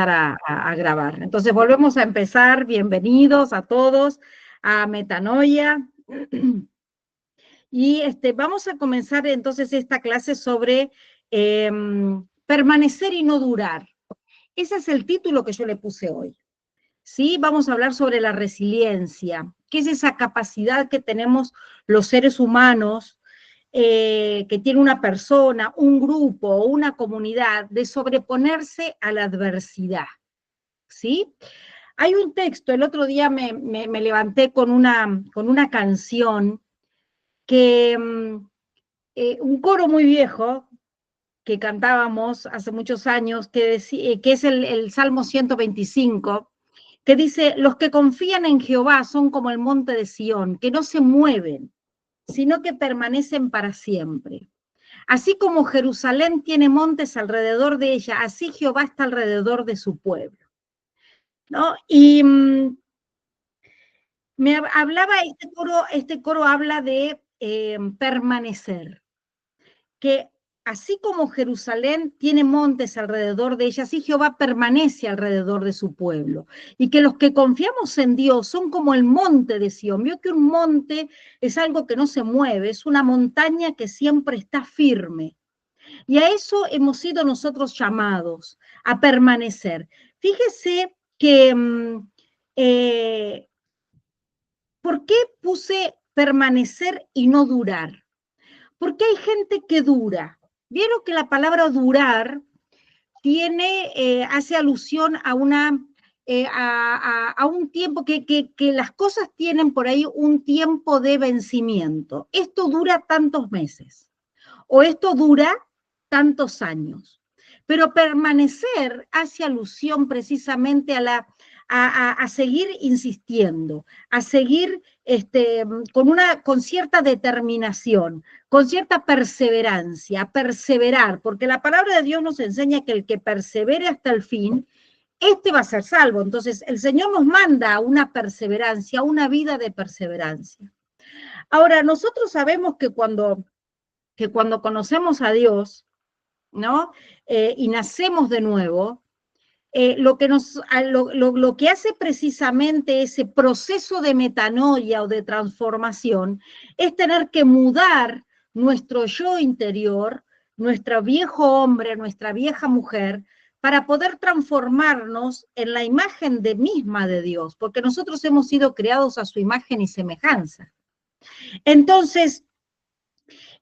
a grabar. Entonces volvemos a empezar. Bienvenidos a todos a Metanoia. Y vamos a comenzar entonces esta clase sobre permanecer y no durar. Ese es el título que yo le puse hoy. ¿Sí? Vamos a hablar sobre la resiliencia, que es esa capacidad que tenemos los seres humanos, que tiene una persona, un grupo o una comunidad, de sobreponerse a la adversidad. ¿Sí? Hay un texto, el otro día me levanté con una canción que un coro muy viejo que cantábamos hace muchos años, que es el Salmo 125, que dice: los que confían en Jehová son como el monte de Sión, que no se mueven, sino que permanecen para siempre. Así como Jerusalén tiene montes alrededor de ella, así Jehová está alrededor de su pueblo, ¿no? Y me hablaba, este coro habla de permanecer, que así como Jerusalén tiene montes alrededor de ella, así Jehová permanece alrededor de su pueblo. Y que los que confiamos en Dios son como el monte de Sión. Vio que un monte es algo que no se mueve, es una montaña que siempre está firme. Y a eso hemos sido nosotros llamados, a permanecer. Fíjese que, ¿por qué puse permanecer y no durar? Porque hay gente que dura. Vieron que la palabra durar hace alusión a un tiempo que las cosas tienen por ahí un tiempo de vencimiento. Esto dura tantos meses o esto dura tantos años. Pero permanecer hace alusión precisamente a seguir insistiendo, a seguir con cierta determinación, con cierta perseverancia, a perseverar, porque la palabra de Dios nos enseña que el que persevere hasta el fin, este va a ser salvo. Entonces, el Señor nos manda a una perseverancia, a una vida de perseverancia. Ahora, nosotros sabemos que cuando conocemos a Dios, ¿no? Y nacemos de nuevo, lo que hace precisamente ese proceso de metanoia o de transformación es tener que mudar nuestro yo interior, nuestro viejo hombre, nuestra vieja mujer, para poder transformarnos en la imagen misma de Dios, porque nosotros hemos sido creados a su imagen y semejanza. Entonces,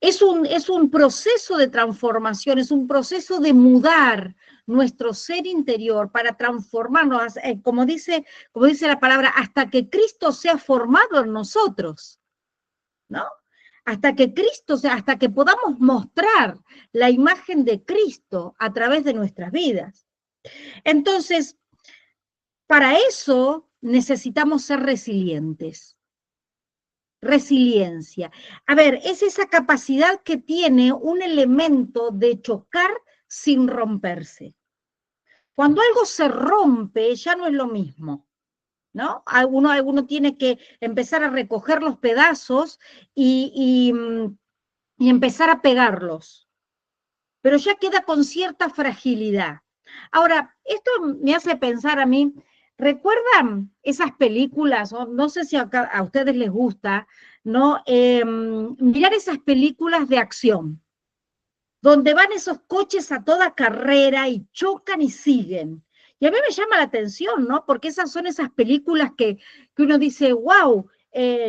es un proceso de transformación, es un proceso de mudar nuestro ser interior para transformarnos, como dice la palabra, hasta que Cristo sea formado en nosotros, ¿no? Hasta que podamos mostrar la imagen de Cristo a través de nuestras vidas. Entonces, para eso necesitamos ser resilientes. Resiliencia. A ver, es esa capacidad que tiene un elemento de chocar sin romperse. Cuando algo se rompe, ya no es lo mismo, ¿no? Alguno tiene que empezar a recoger los pedazos y empezar a pegarlos, pero ya queda con cierta fragilidad. Ahora, esto me hace pensar a mí, ¿recuerdan esas películas? No sé si a ustedes les gusta, ¿no? Mirar esas películas de acción, donde van esos coches a toda carrera y chocan y siguen. Y a mí me llama la atención, ¿no? Porque esas son esas películas que uno dice, wow,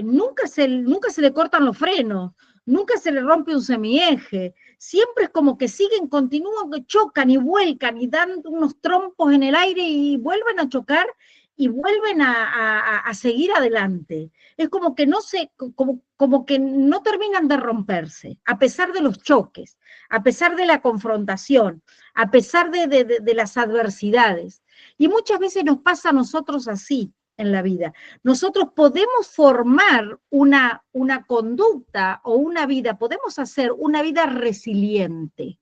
nunca se le cortan los frenos, nunca se le rompe un semieje, siempre es como que siguen, continúan, chocan y vuelcan y dan unos trompos en el aire y vuelven a chocar y vuelven a seguir adelante. Es como que como que no terminan de romperse, a pesar de los choques, a pesar de la confrontación, a pesar de las adversidades. Y muchas veces nos pasa a nosotros así en la vida. Nosotros podemos formar una conducta o una vida, podemos hacer una vida resiliente,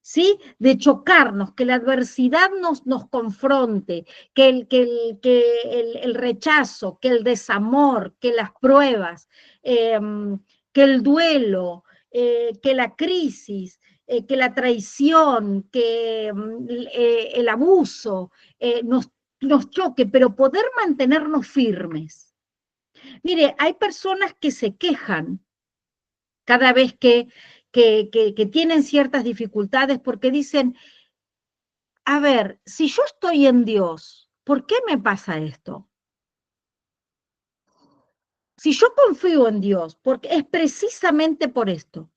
¿sí? De chocarnos, que la adversidad nos confronte, que el rechazo, que el desamor, que las pruebas, que el duelo, que la crisis, que la traición, que el abuso nos choque, pero poder mantenernos firmes. Mire, hay personas que se quejan cada vez que tienen ciertas dificultades porque dicen, a ver, si yo estoy en Dios, ¿por qué me pasa esto? Si yo confío en Dios, porque es precisamente por esto,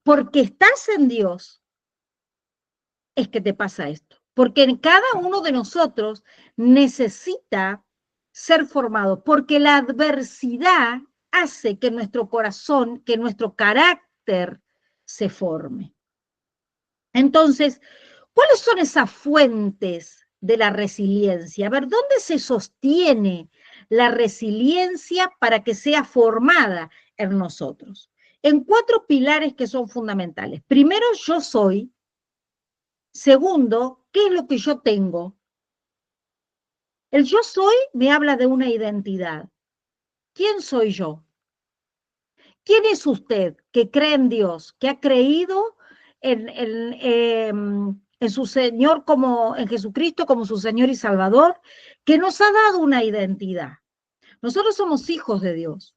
porque estás en Dios, es que te pasa esto. Porque en cada uno de nosotros necesita ser formado, porque la adversidad hace que nuestro corazón, que nuestro carácter se forme. Entonces, ¿cuáles son esas fuentes de la resiliencia? A ver, ¿dónde se sostiene la resiliencia para que sea formada en nosotros? En 4 pilares que son fundamentales. Primero, yo soy. Segundo, ¿qué es lo que yo tengo? El yo soy me habla de una identidad. ¿Quién soy yo? ¿Quién es usted que cree en Dios, que ha creído en su Señor en Jesucristo como su Señor y Salvador, que nos ha dado una identidad? Nosotros somos hijos de Dios.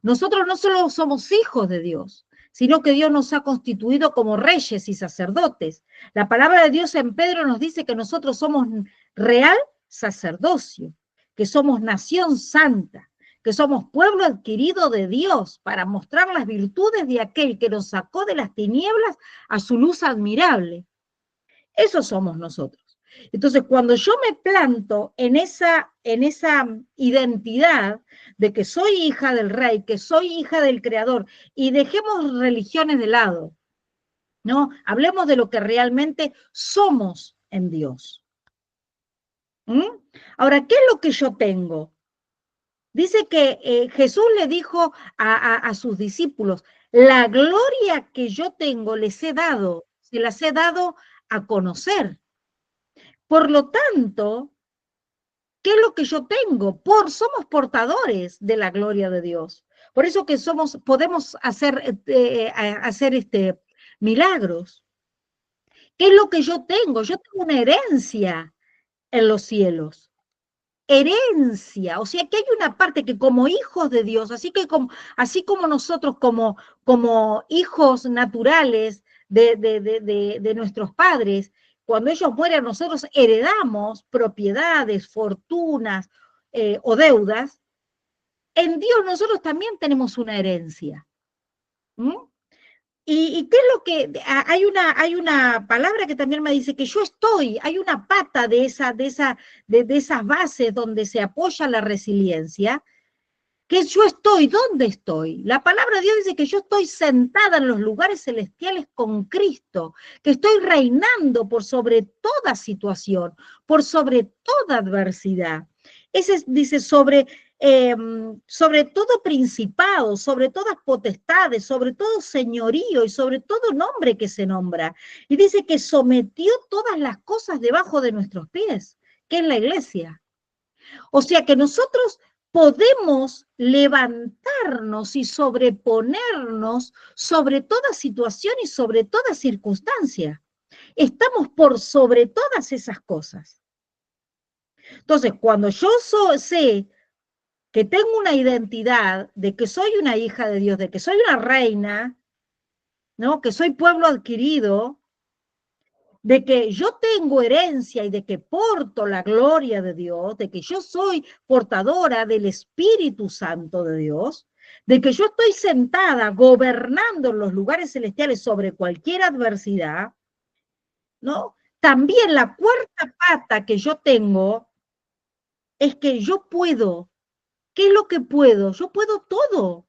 Nosotros no solo somos hijos de Dios, sino que Dios nos ha constituido como reyes y sacerdotes. La palabra de Dios en Pedro nos dice que nosotros somos real sacerdocio, que somos nación santa, que somos pueblo adquirido de Dios para mostrar las virtudes de aquel que nos sacó de las tinieblas a su luz admirable. Eso somos nosotros. Entonces, cuando yo me planto en esa identidad de que soy hija del rey, que soy hija del creador, y dejemos religiones de lado, ¿no? Hablemos de lo que realmente somos en Dios. ¿Mm? Ahora, ¿qué es lo que yo tengo? Dice que Jesús le dijo a sus discípulos, la gloria que yo tengo les he dado, se las he dado a conocer. Por lo tanto, ¿qué es lo que yo tengo? Somos portadores de la gloria de Dios. Por eso que podemos hacer milagros. ¿Qué es lo que yo tengo? Yo tengo una herencia en los cielos. Herencia, o sea que hay una parte que como hijos de Dios, así como nosotros como hijos naturales de nuestros padres, cuando ellos mueren nosotros heredamos propiedades, fortunas o deudas, en Dios nosotros también tenemos una herencia. ¿Mm? ¿Y qué es lo que? Hay una palabra que también me dice que yo estoy, hay una pata de esas bases donde se apoya la resiliencia, que yo estoy, ¿dónde estoy? La palabra de Dios dice que yo estoy sentada en los lugares celestiales con Cristo, que estoy reinando por sobre toda situación, por sobre toda adversidad. Dice sobre todo principado, sobre todas potestades, sobre todo señorío y sobre todo nombre que se nombra. Y dice que sometió todas las cosas debajo de nuestros pies, que es la iglesia. O sea que nosotros podemos levantarnos y sobreponernos sobre toda situación y sobre toda circunstancia. Estamos por sobre todas esas cosas. Entonces, cuando yo sé que tengo una identidad de que soy una hija de Dios, de que soy una reina, ¿no? Que soy pueblo adquirido, de que yo tengo herencia y de que porto la gloria de Dios, de que yo soy portadora del Espíritu Santo de Dios, de que yo estoy sentada gobernando en los lugares celestiales sobre cualquier adversidad, ¿no? También la cuarta pata que yo tengo es que yo puedo. ¿Qué es lo que puedo? Yo puedo todo.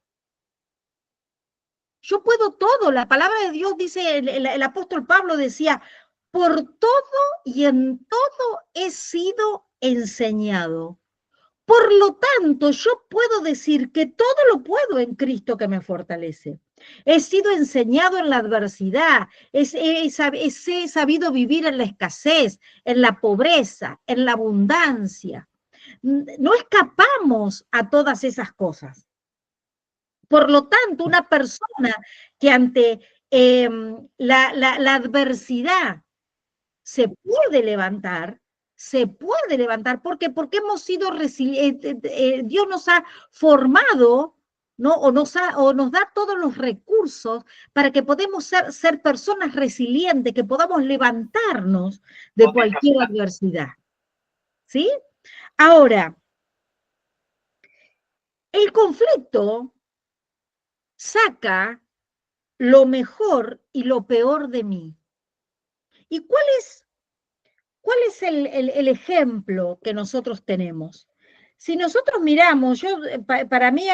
Yo puedo todo. La palabra de Dios dice, el apóstol Pablo decía, por todo y en todo he sido enseñado. Por lo tanto, yo puedo decir que todo lo puedo en Cristo que me fortalece. He sido enseñado en la adversidad, he sabido vivir en la escasez, en la pobreza, en la abundancia. No escapamos a todas esas cosas. Por lo tanto, una persona que ante la adversidad se puede levantar, ¿por qué? Porque hemos sido resilientes, Dios nos ha formado, ¿no? O nos da todos los recursos para que podamos ser personas resilientes, que podamos levantarnos de cualquier adversidad, ¿sí? Ahora, el conflicto saca lo mejor y lo peor de mí. ¿Y cuál es el ejemplo que nosotros tenemos? Si nosotros miramos, para mí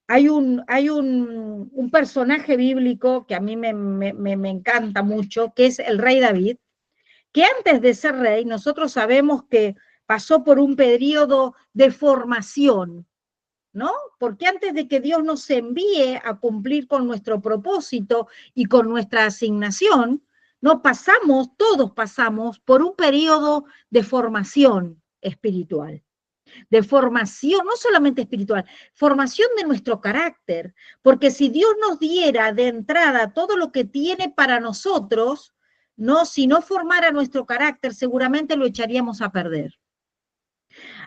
hay un personaje bíblico que a mí me encanta mucho, que es el rey David, que antes de ser rey, nosotros sabemos que pasó por un periodo de formación, ¿no? Porque antes de que Dios nos envíe a cumplir con nuestro propósito y con nuestra asignación, no todos pasamos por un periodo de formación espiritual, de formación, no solamente espiritual, formación de nuestro carácter, porque si Dios nos diera de entrada todo lo que tiene para nosotros, no, si no formara nuestro carácter, seguramente lo echaríamos a perder.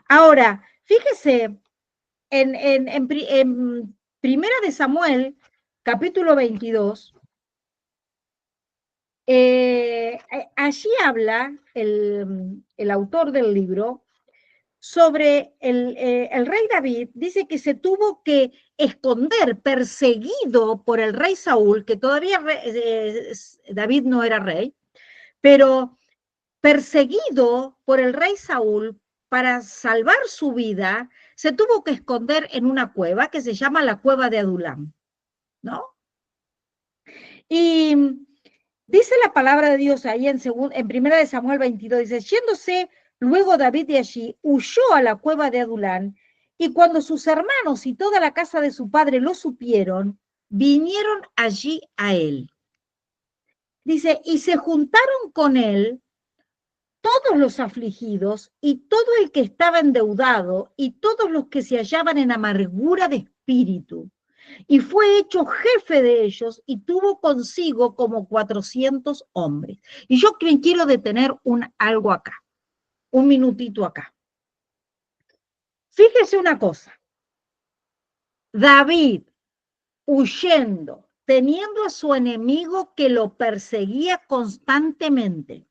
Ahora, fíjese, en Primera de Samuel, capítulo 22, allí habla el autor del libro sobre el rey David, dice que se tuvo que esconder, perseguido por el rey Saúl, que todavía David no era rey, pero perseguido por el rey Saúl para salvar su vida, se tuvo que esconder en una cueva que se llama la cueva de Adulam, ¿no? Y dice la palabra de Dios ahí en Primera de Samuel 22, dice, yéndose luego David de allí, huyó a la cueva de Adulán, y cuando sus hermanos y toda la casa de su padre lo supieron, vinieron allí a él. Dice, y se juntaron con él todos los afligidos y todo el que estaba endeudado y todos los que se hallaban en amargura de espíritu. Y fue hecho jefe de ellos y tuvo consigo como 400 hombres. Y yo quiero detener algo acá, un minutito acá. Fíjese una cosa, David huyendo, teniendo a su enemigo que lo perseguía constantemente,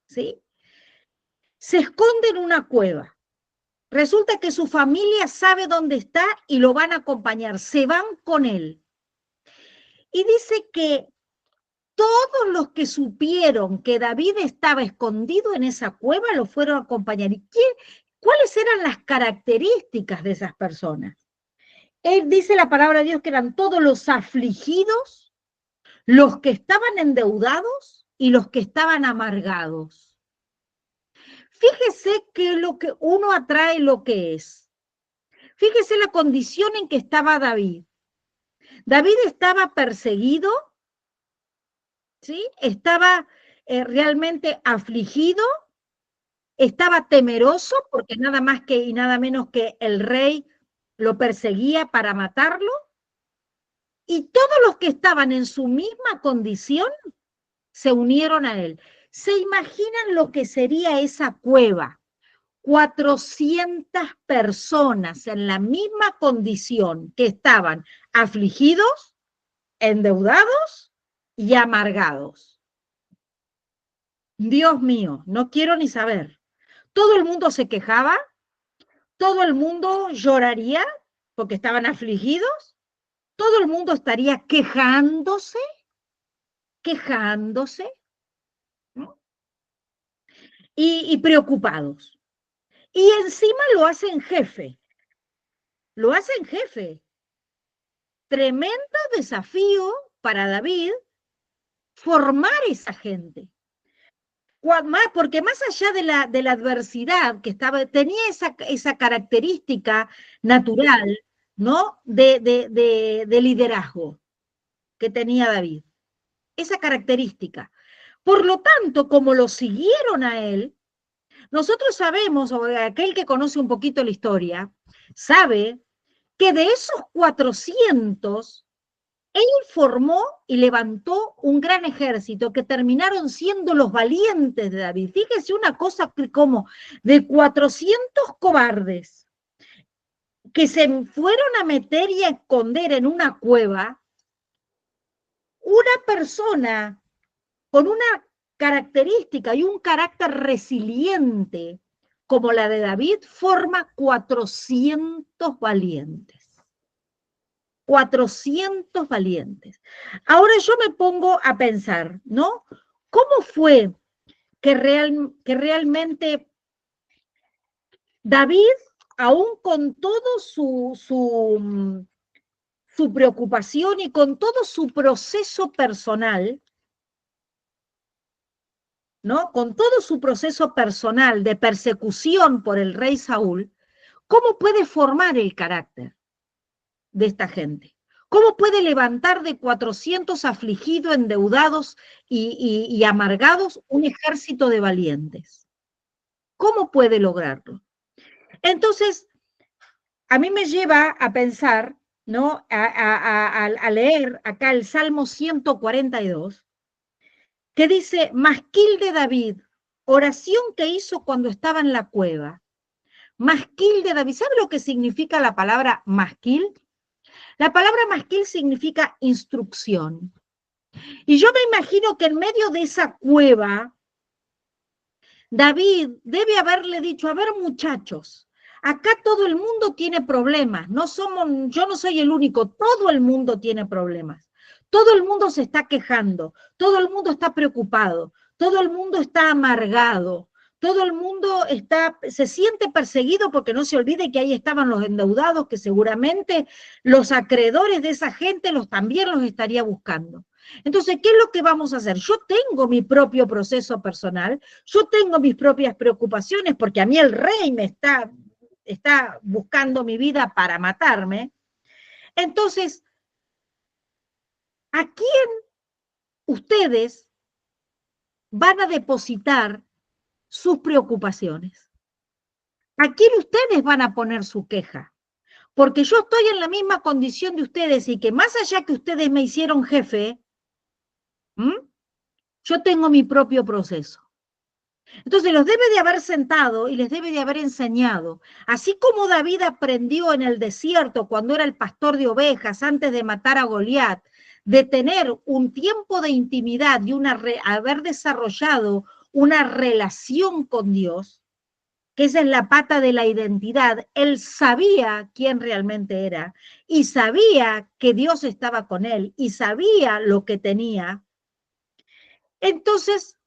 ¿sí? Se esconde en una cueva. Resulta que su familia sabe dónde está y lo van a acompañar, se van con él. Y dice que todos los que supieron que David estaba escondido en esa cueva lo fueron a acompañar. ¿Y cuáles eran las características de esas personas? Él dice la palabra de Dios que eran todos los afligidos, los que estaban endeudados y los que estaban amargados. Fíjese que lo que uno atrae lo que es. Fíjese la condición en que estaba David. David estaba perseguido, ¿sí? Estaba realmente afligido, estaba temeroso porque nada más que y nada menos que el rey lo perseguía para matarlo, y todos los que estaban en su misma condición se unieron a él. ¿Se imaginan lo que sería esa cueva? 400 personas en la misma condición que estaban afligidos, endeudados y amargados. Dios mío, no quiero ni saber. Todo el mundo se quejaba, todo el mundo lloraría porque estaban afligidos, todo el mundo estaría quejándose, ¿no? y preocupados. Y encima lo hacen jefe, lo hacen jefe. Tremendo desafío para David formar esa gente. Porque más allá de la adversidad que tenía esa característica natural, ¿no? De liderazgo que tenía David. Esa característica. Por lo tanto, como lo siguieron a él, nosotros sabemos, o aquel que conoce un poquito la historia, sabe que de esos 400 Él formó y levantó un gran ejército que terminaron siendo los valientes de David. Fíjese una cosa como de 400 cobardes que se fueron a meter y a esconder en una cueva, una persona con una característica y un carácter resiliente como la de David forma 400 valientes. 400 valientes. Ahora yo me pongo a pensar, ¿no? ¿Cómo fue que realmente David, aún con todo su preocupación y con todo su proceso personal, ¿no? Con todo su proceso personal de persecución por el rey Saúl, ¿cómo puede formar el carácter de esta gente? ¿Cómo puede levantar de 400 afligidos, endeudados y amargados un ejército de valientes? ¿Cómo puede lograrlo? Entonces, a mí me lleva a pensar, ¿no? A leer acá el Salmo 142, que dice, Masquil de David, oración que hizo cuando estaba en la cueva. Masquil de David, ¿sabe lo que significa la palabra masquil? La palabra masquil significa instrucción. Y yo me imagino que en medio de esa cueva, David debe haberle dicho, a ver muchachos, acá todo el mundo tiene problemas, yo no soy el único, todo el mundo tiene problemas. Todo el mundo se está quejando, todo el mundo está preocupado, todo el mundo está amargado, todo el mundo se siente perseguido porque no se olvide que ahí estaban los endeudados, que seguramente los acreedores de esa gente también los estaría buscando. Entonces, ¿qué es lo que vamos a hacer? Yo tengo mi propio proceso personal, yo tengo mis propias preocupaciones porque a mí el rey me está buscando mi vida para matarme. Entonces, ¿a quién ustedes van a depositar sus preocupaciones? ¿A quién ustedes van a poner su queja? Porque yo estoy en la misma condición de ustedes y que más allá que ustedes me hicieron jefe, yo tengo mi propio proceso. Entonces los debe de haber sentado y les debe de haber enseñado, así como David aprendió en el desierto cuando era el pastor de ovejas antes de matar a Goliat, de tener un tiempo de intimidad y haber desarrollado una relación con Dios, que esa es la pata de la identidad. Él sabía quién realmente era y sabía que Dios estaba con él y sabía lo que tenía. Entonces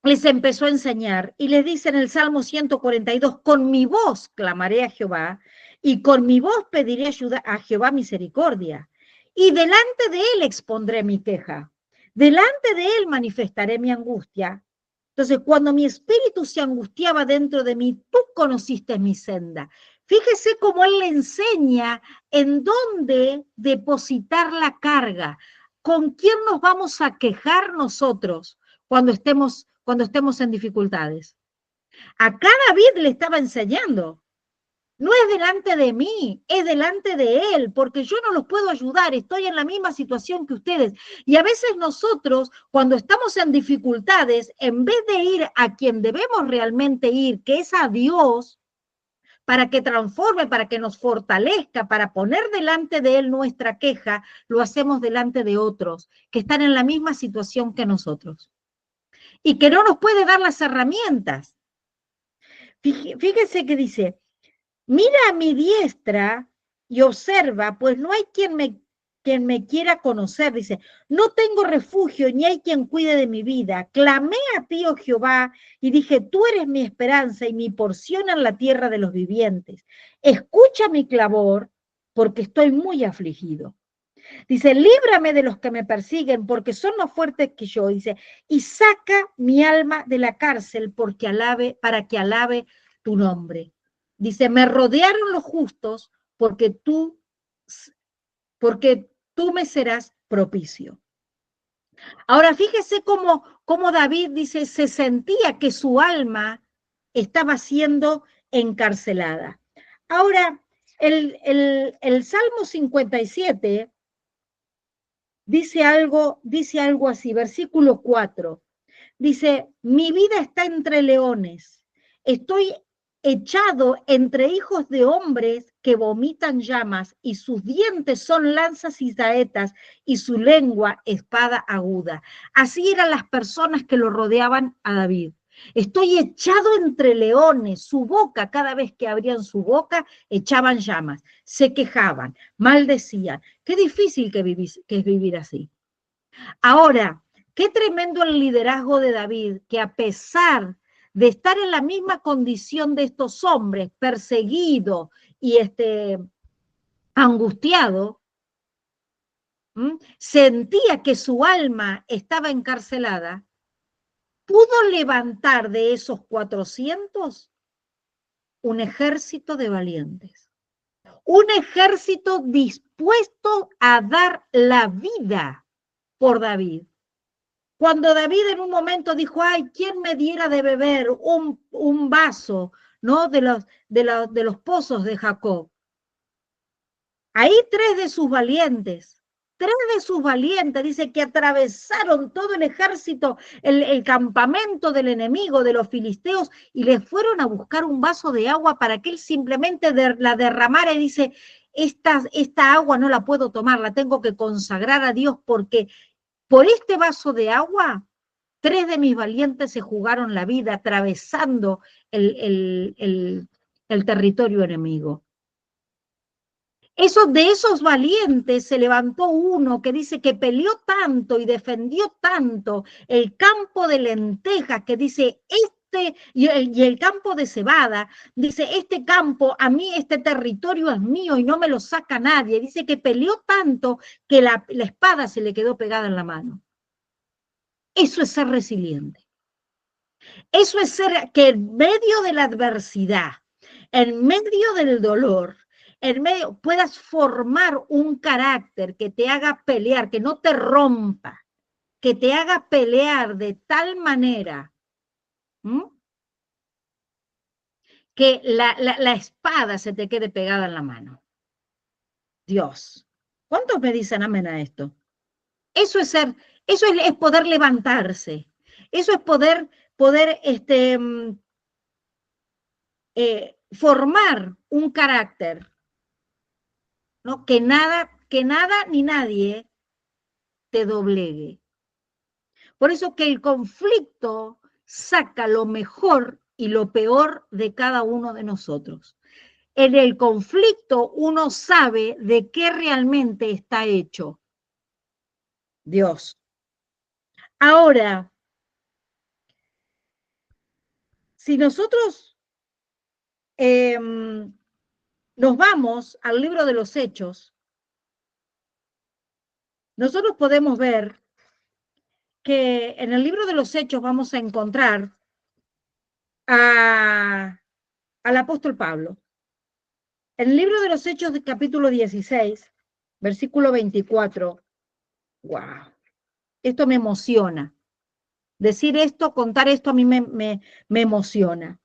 les empezó a enseñar y les dice en el Salmo 142, con mi voz clamaré a Jehová y con mi voz pediré ayuda a Jehová misericordia y delante de él expondré mi queja, delante de él manifestaré mi angustia. Entonces, cuando mi espíritu se angustiaba dentro de mí, tú conociste mi senda. Fíjese cómo él le enseña en dónde depositar la carga, con quién nos vamos a quejar nosotros cuando estemos en dificultades. Acá David le estaba enseñando, no es delante de mí, es delante de él, porque yo no los puedo ayudar, estoy en la misma situación que ustedes. Y a veces nosotros, cuando estamos en dificultades, en vez de ir a quien debemos realmente ir, que es a Dios, para que transforme, para que nos fortalezca, para poner delante de él nuestra queja, lo hacemos delante de otros que están en la misma situación que nosotros y que no nos puede dar las herramientas. Fíjese que dice, mira a mi diestra y observa, pues no hay quien me quiera conocer. Dice, no tengo refugio ni hay quien cuide de mi vida. Clamé a ti, oh Jehová, y dije, tú eres mi esperanza y mi porción en la tierra de los vivientes. Escucha mi clamor, porque estoy muy afligido. Dice, líbrame de los que me persiguen, porque son más fuertes que yo. Dice, y saca mi alma de la cárcel para que alabe tu nombre. Dice, me rodearon los justos porque tú me serás propicio. Ahora, fíjese cómo David dice, se sentía que su alma estaba siendo encarcelada. Ahora, el Salmo 57 dice algo así, versículo 4. Dice, mi vida está entre leones, estoy echado entre hijos de hombres que vomitan llamas, y sus dientes son lanzas y saetas, y su lengua espada aguda. Así eran las personas que lo rodeaban a David. Estoy echado entre leones, su boca, cada vez que abrían su boca, echaban llamas, se quejaban, maldecían. Qué difícil que es vivir así. Ahora, qué tremendo el liderazgo de David, que a pesar de estar en la misma condición de estos hombres, perseguido y angustiado, sentía que su alma estaba encarcelada, pudo levantar de esos 400 un ejército de valientes, un ejército dispuesto a dar la vida por David. Cuando David en un momento dijo, ay, ¿quién me diera de beber un vaso, ¿no? de los pozos de Jacob? Ahí tres de sus valientes, dice que atravesaron todo el ejército, el campamento del enemigo, de los filisteos, y le fueron a buscar un vaso de agua para que él simplemente la derramara y dice, esta agua no la puedo tomar, la tengo que consagrar a Dios porque por este vaso de agua, tres de mis valientes se jugaron la vida atravesando el territorio enemigo. De esos valientes se levantó uno que dice que peleó tanto y defendió tanto el campo de lentejas, que dice, y el campo de cebada, dice, este campo, a mí este territorio es mío y no me lo saca nadie. Dice que peleó tanto que la espada se le quedó pegada en la mano. Eso es ser resiliente. Eso es ser que en medio de la adversidad, en medio del dolor, en medio puedas formar un carácter que te haga pelear, que no te rompa, que te haga pelear de tal manera que la espada se te quede pegada en la mano. Dios. ¿Cuántos me dicen amén a esto? Eso es ser, eso es poder levantarse. Eso es poder formar un carácter, ¿no? Que nada ni nadie te doblegue. Por eso que el conflicto saca lo mejor y lo peor de cada uno de nosotros. En el conflicto uno sabe de qué realmente está hecho Dios. Ahora, si nosotros nos vamos al libro de los Hechos, nosotros podemos ver que en el libro de los Hechos vamos a encontrar al apóstol Pablo. En el libro de los Hechos, de capítulo 16, versículo 24, wow, esto me emociona. Decir esto, contar esto a mí me emociona.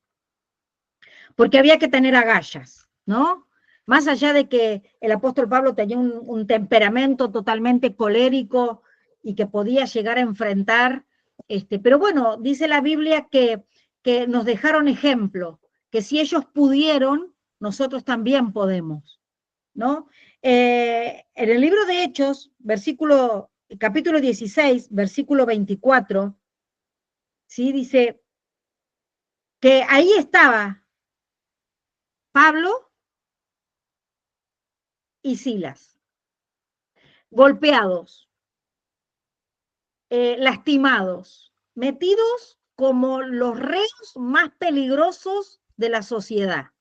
Porque había que tener agallas, ¿no? Más allá de que el apóstol Pablo tenía un temperamento totalmente colérico y que podía llegar a enfrentar, pero bueno, dice la Biblia que nos dejaron ejemplo, que si ellos pudieron, nosotros también podemos, ¿no? En el libro de Hechos, capítulo 16, versículo 24, ¿sí? Dice que ahí estaba Pablo y Silas, golpeados, lastimados, metidos como los reos más peligrosos de la sociedad,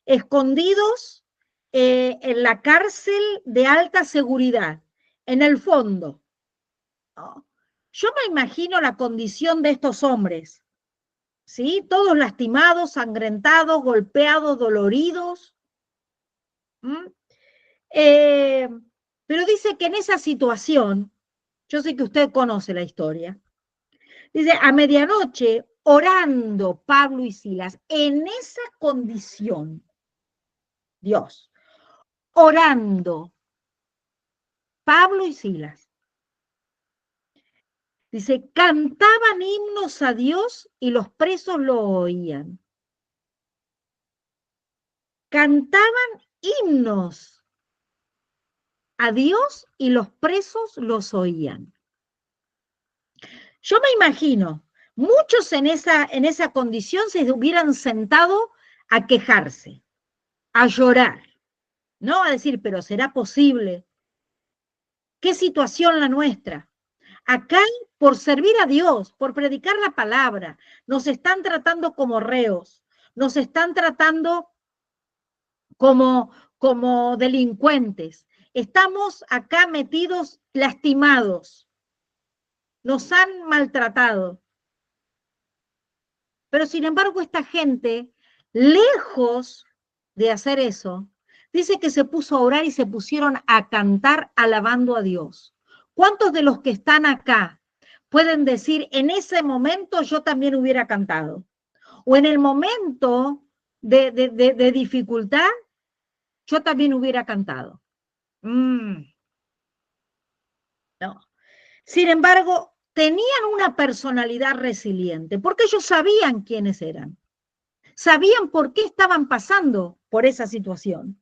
escondidos en la cárcel de alta seguridad, en el fondo, ¿no? Yo me imagino la condición de estos hombres, ¿sí? Todos lastimados, sangrentados, golpeados, doloridos. Pero dice que en esa situación, yo sé que usted conoce la historia, dice, a medianoche, orando Pablo y Silas, en esa condición, Dios, orando Pablo y Silas, Dice, cantaban himnos a Dios y los presos lo oían. Cantaban himnos a Dios y los presos los oían. Yo me imagino, muchos en esa condición se hubieran sentado a quejarse, a llorar, ¿no? A decir, pero ¿será posible? ¿Qué situación la nuestra? Acá, por servir a Dios, por predicar la palabra, nos están tratando como reos, nos están tratando como delincuentes. Estamos acá metidos, lastimados, nos han maltratado. Pero sin embargo, esta gente, lejos de hacer eso, dice que se puso a orar y se pusieron a cantar alabando a Dios. ¿Cuántos de los que están acá pueden decir, en ese momento yo también hubiera cantado? O en el momento de dificultad, yo también hubiera cantado. No. Sin embargo, tenían una personalidad resiliente, porque ellos sabían quiénes eran. Sabían por qué estaban pasando por esa situación.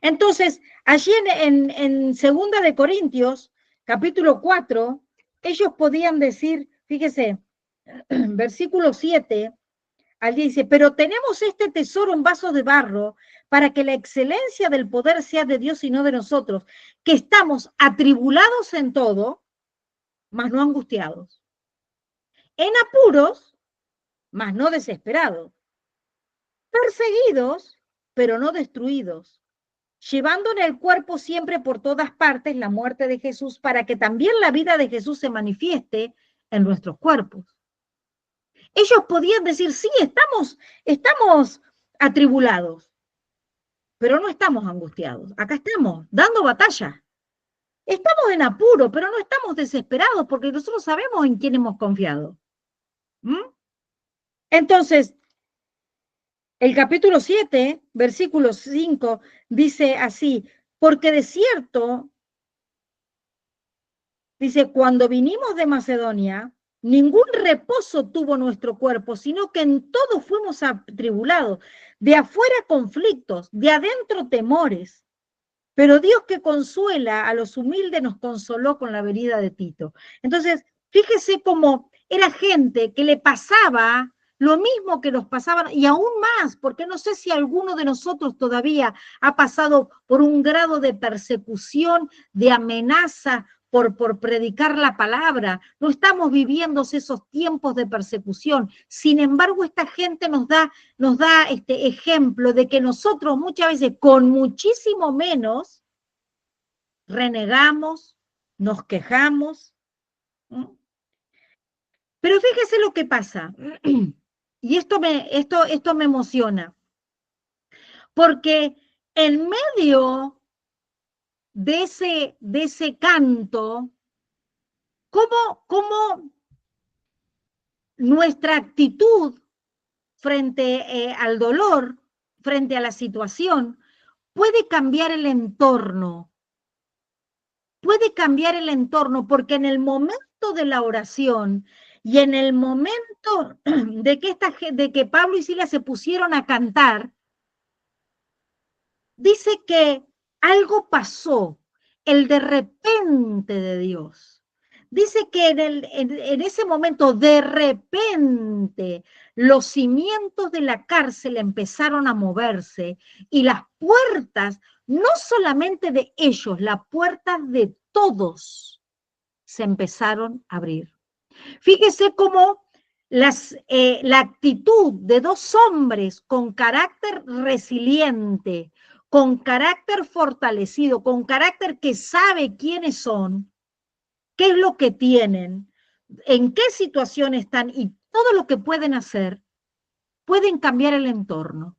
Entonces, allí en 2 de Corintios, capítulo 4, ellos podían decir, fíjese, versículo 7 al 10 dice, pero tenemos este tesoro en vasos de barro para que la excelencia del poder sea de Dios y no de nosotros, que estamos atribulados en todo, mas no angustiados, en apuros, mas no desesperados, perseguidos, pero no destruidos, llevando en el cuerpo siempre por todas partes la muerte de Jesús, para que también la vida de Jesús se manifieste en nuestros cuerpos. Ellos podían decir, sí, estamos atribulados, pero no estamos angustiados. Acá estamos dando batalla. Estamos en apuro, pero no estamos desesperados porque nosotros sabemos en quién hemos confiado. ¿Mm? Entonces, el capítulo 7, versículo 5, dice así, porque de cierto, dice, cuando vinimos de Macedonia, ningún reposo tuvo nuestro cuerpo, sino que en todo fuimos atribulados, de afuera conflictos, de adentro temores. Pero Dios que consuela a los humildes nos consoló con la venida de Tito. Entonces, fíjese cómo era gente que le pasaba lo mismo que nos pasaban, y aún más, porque no sé si alguno de nosotros todavía ha pasado por un grado de persecución, de amenaza por predicar la palabra. No estamos viviendo esos tiempos de persecución. Sin embargo, esta gente nos da este ejemplo de que nosotros muchas veces con muchísimo menos renegamos, nos quejamos. Pero fíjese lo que pasa. Y esto me emociona. Porque en medio de ese canto, ¿cómo nuestra actitud frente al dolor, frente a la situación, puede cambiar el entorno? Puede cambiar el entorno, porque en el momento de la oración y en el momento de que Pablo y Silas se pusieron a cantar, dice que algo pasó, el de repente de Dios. Dice que en ese momento, de repente, los cimientos de la cárcel empezaron a moverse y las puertas, no solamente de ellos, las puertas de todos se empezaron a abrir. Fíjese cómo la actitud de dos hombres con carácter resiliente, con carácter fortalecido, con carácter que sabe quiénes son, qué es lo que tienen, en qué situación están y todo lo que pueden hacer, pueden cambiar el entorno.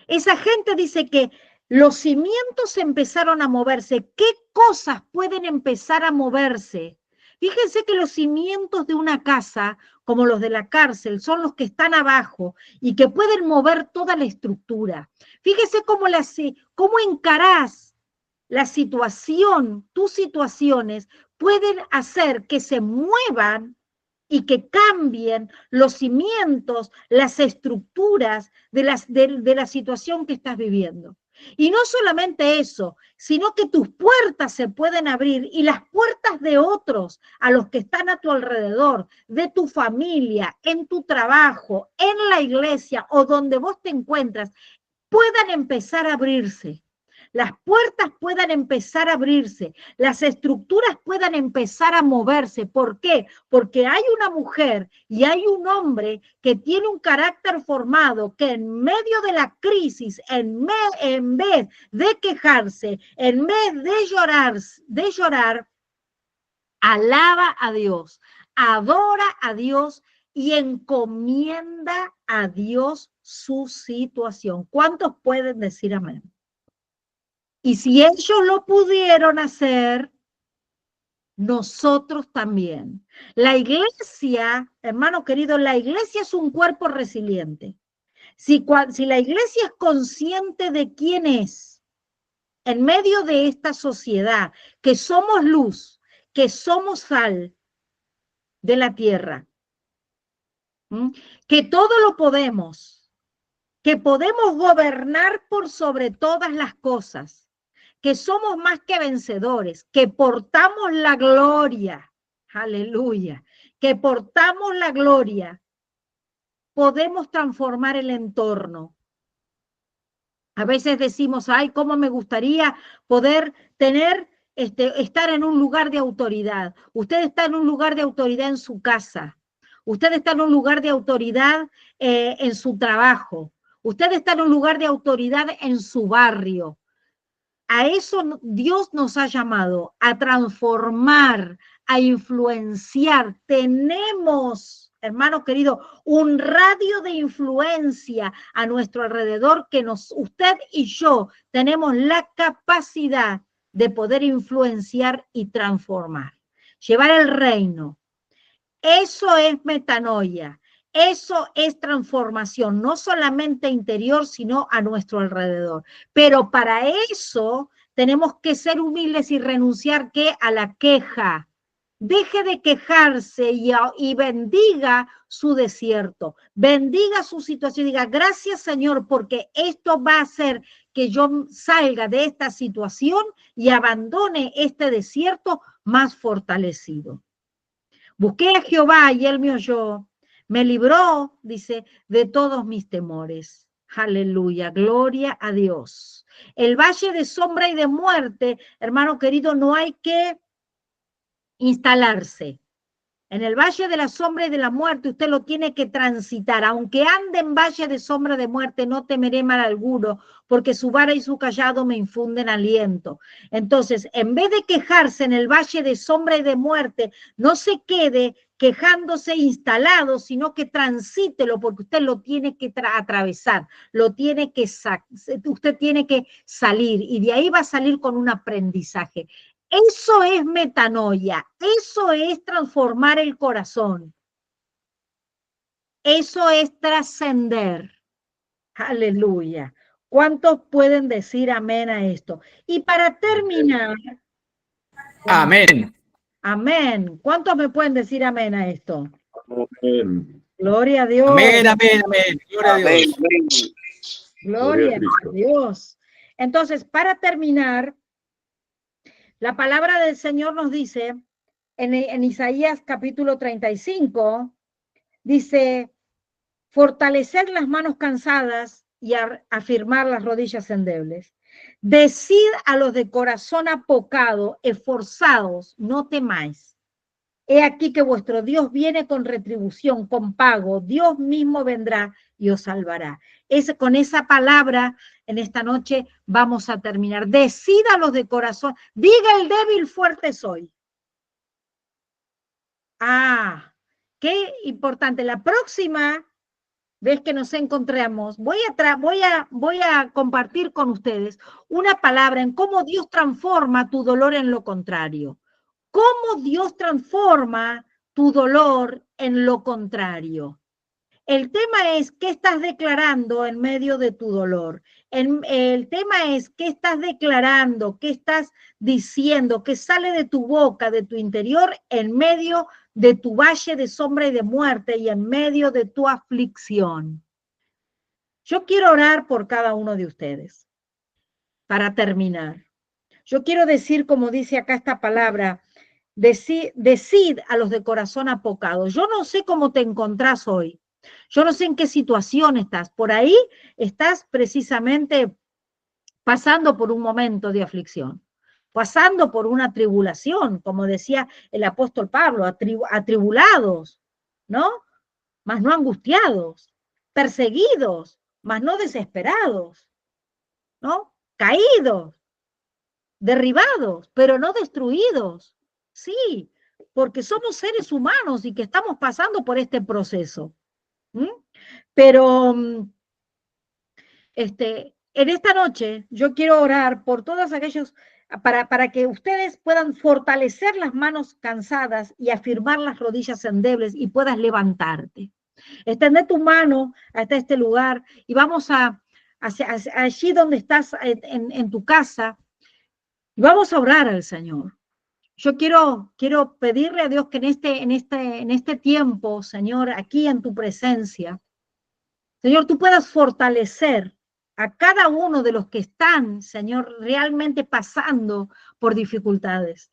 Esa gente dice que los cimientos empezaron a moverse. ¿Qué cosas pueden empezar a moverse? Fíjense que los cimientos de una casa, como los de la cárcel, son los que están abajo y que pueden mover toda la estructura. Fíjese cómo encarás la situación, tus situaciones, pueden hacer que se muevan y que cambien los cimientos, las estructuras de la situación que estás viviendo. Y no solamente eso, sino que tus puertas se pueden abrir y las puertas de otros, a los que están a tu alrededor, de tu familia, en tu trabajo, en la iglesia o donde vos te encuentras, puedan empezar a abrirse. Las puertas puedan empezar a abrirse, las estructuras puedan empezar a moverse. ¿Por qué? Porque hay una mujer y hay un hombre que tiene un carácter formado que en medio de la crisis, en vez de quejarse, en vez de llorar, alaba a Dios, adora a Dios y encomienda a Dios su situación. ¿Cuántos pueden decir amén? Y si ellos lo pudieron hacer, nosotros también. La iglesia, hermano querido, la iglesia es un cuerpo resiliente. Si la iglesia es consciente de quién es, en medio de esta sociedad, que somos luz, que somos sal de la tierra, que todo lo podemos, que podemos gobernar por sobre todas las cosas, que somos más que vencedores, que portamos la gloria, aleluya, que portamos la gloria, podemos transformar el entorno. A veces decimos, ay, cómo me gustaría poder estar en un lugar de autoridad. Usted está en un lugar de autoridad en su casa. Usted está en un lugar de autoridad en su trabajo. Usted está en un lugar de autoridad en su barrio. A eso Dios nos ha llamado, a transformar, a influenciar. Tenemos, hermano querido, un radio de influencia a nuestro alrededor que usted y yo tenemos la capacidad de poder influenciar y transformar. Llevar el reino. Eso es metanoia. Eso es transformación, no solamente interior, sino a nuestro alrededor. Pero para eso tenemos que ser humildes y renunciar a la queja. Deje de quejarse y bendiga su desierto, bendiga su situación. Diga, gracias Señor, porque esto va a hacer que yo salga de esta situación y abandone este desierto más fortalecido. Busqué a Jehová y él me oyó. Me libró, dice, de todos mis temores. Aleluya, gloria a Dios. El valle de sombra y de muerte, hermano querido, no hay que instalarse. En el valle de la sombra y de la muerte usted lo tiene que transitar. Aunque ande en valle de sombra de muerte, no temeré mal alguno, porque su vara y su callado me infunden aliento. Entonces, en vez de quejarse en el valle de sombra y de muerte, no se quede quejándose instalado, sino que transítelo, porque usted lo tiene que atravesar, usted tiene que salir, y de ahí va a salir con un aprendizaje. Eso es metanoia, eso es transformar el corazón, eso es trascender. Aleluya. ¿Cuántos pueden decir amén a esto? Y para terminar. Amén. Amén. ¿Cuántos me pueden decir amén a esto? Amén. Gloria a Dios. Amén, amén, amén. Gloria a Dios. Amén. Gloria a Dios. Entonces, para terminar, la palabra del Señor nos dice en Isaías capítulo 35, dice, fortalecer las manos cansadas y afirmar las rodillas endebles. Decid a los de corazón apocado, esforzados, no temáis. He aquí que vuestro Dios viene con retribución, con pago. Dios mismo vendrá y os salvará. Con esa palabra, en esta noche vamos a terminar. Decida los de corazón. Diga el débil, fuerte soy. Qué importante. La próxima vez que nos encontremos, voy a compartir con ustedes una palabra en cómo Dios transforma tu dolor en lo contrario. Cómo Dios transforma tu dolor en lo contrario. El tema es qué estás declarando en medio de tu dolor. El tema es qué estás declarando, qué estás diciendo, qué sale de tu boca, de tu interior, en medio de tu valle de sombra y de muerte y en medio de tu aflicción. Yo quiero orar por cada uno de ustedes para terminar. Yo quiero decir, como dice acá esta palabra, decid a los de corazón apocado. Yo no sé cómo te encontrás hoy. Yo no sé en qué situación estás. Por ahí estás precisamente pasando por un momento de aflicción, pasando por una tribulación, como decía el apóstol Pablo, atribulados, ¿no? Mas no angustiados, perseguidos, mas no desesperados, ¿no? Caídos, derribados, pero no destruidos. Sí, porque somos seres humanos y que estamos pasando por este proceso. ¿Mm? Pero en esta noche yo quiero orar por todos aquellos, para que ustedes puedan fortalecer las manos cansadas y afirmar las rodillas endebles y puedas levantarte. Extende tu mano hasta este lugar y vamos hacia allí donde estás en tu casa y vamos a orar al Señor. Yo quiero pedirle a Dios que en este tiempo, Señor, aquí en tu presencia, Señor, tú puedas fortalecer a cada uno de los que están, Señor, realmente pasando por dificultades.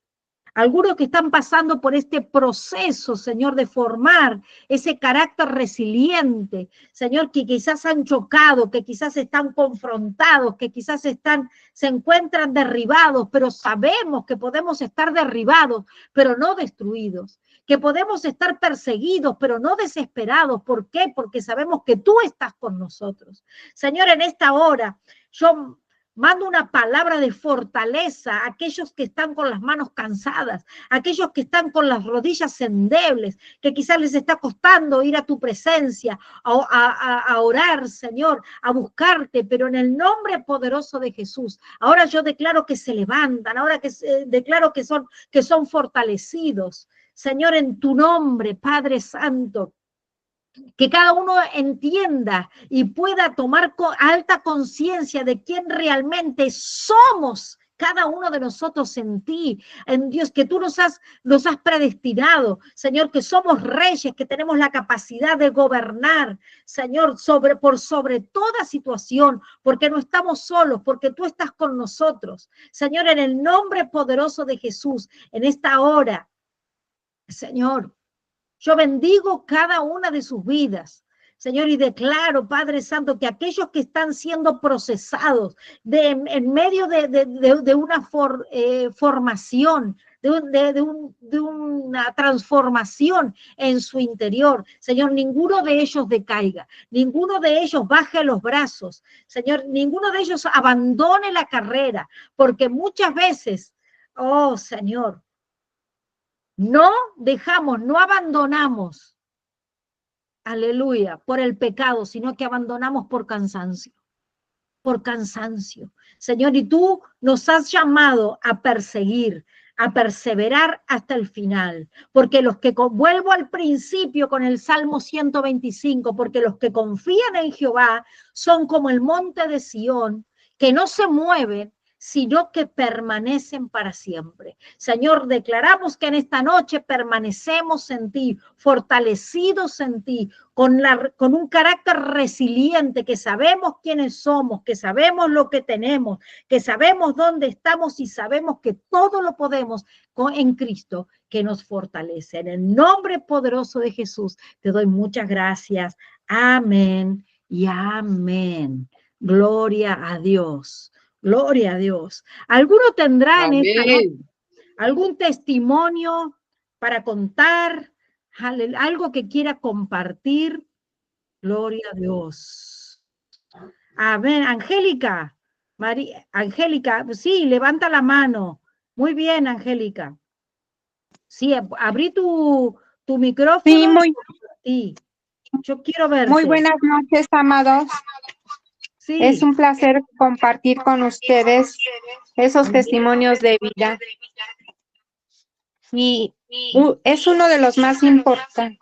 Algunos que están pasando por este proceso, Señor, de formar ese carácter resiliente, Señor, que quizás han chocado, que quizás están confrontados, que quizás se encuentran derribados, pero sabemos que podemos estar derribados, pero no destruidos, que podemos estar perseguidos, pero no desesperados. ¿Por qué? Porque sabemos que tú estás con nosotros. Señor, en esta hora, yo mando una palabra de fortaleza a aquellos que están con las manos cansadas, a aquellos que están con las rodillas endebles, que quizás les está costando ir a tu presencia, a orar, Señor, a buscarte, pero en el nombre poderoso de Jesús. Ahora yo declaro que se levantan, ahora declaro que son fortalecidos. Señor, en tu nombre, Padre Santo, que cada uno entienda y pueda tomar alta conciencia de quién realmente somos cada uno de nosotros en ti, en Dios, que tú nos has predestinado, Señor, que somos reyes, que tenemos la capacidad de gobernar, Señor, por sobre toda situación, porque no estamos solos, porque tú estás con nosotros. Señor, en el nombre poderoso de Jesús, en esta hora, Señor, yo bendigo cada una de sus vidas, Señor, y declaro, Padre Santo, que aquellos que están siendo procesados en medio de una formación, de una transformación en su interior, Señor, ninguno de ellos decaiga, ninguno de ellos baje los brazos, Señor, ninguno de ellos abandone la carrera, porque muchas veces, oh Señor, no dejamos, no abandonamos, aleluya, por el pecado, sino que abandonamos por cansancio, Señor, y tú nos has llamado a perseguir, a perseverar hasta el final, porque vuelvo al principio con el Salmo 125, porque los que confían en Jehová son como el monte de Sión, que no se mueven, sino que permanecen para siempre. Señor, declaramos que en esta noche permanecemos en ti, fortalecidos en ti, con un carácter resiliente, que sabemos quiénes somos, que sabemos lo que tenemos, que sabemos dónde estamos y sabemos que todo lo podemos en Cristo, que nos fortalece. En el nombre poderoso de Jesús, te doy muchas gracias. Amén y amén. Gloria a Dios. Gloria a Dios. ¿Alguno tendrá en esta noche algún testimonio para contar? Algo que quiera compartir. Gloria a Dios. Amén. Angélica. Angélica, sí, levanta la mano. Muy bien, Angélica. Sí, abrí tu micrófono. Sí, sí. Yo quiero verte. Muy buenas noches, amados. Sí. Es un placer compartir con ustedes esos testimonios de vida. Y es uno de los más importantes.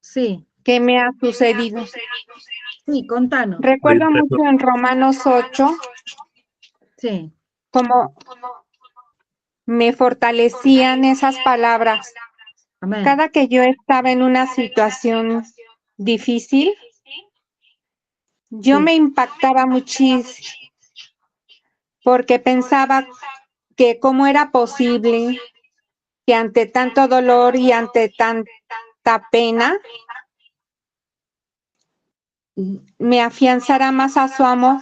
Sí. ¿Qué me ha sucedido? Sí, contanos. Recuerdo mucho en Romanos 8, Sí, cómo me fortalecían esas palabras. amén. Cada que yo estaba en una situación difícil, yo Sí. me impactaba muchísimo porque pensaba que cómo era posible que ante tanto dolor y ante tanta pena me afianzara más a su amor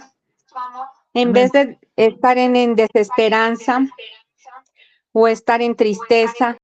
en Amén. vez de estar en desesperanza o estar en tristeza.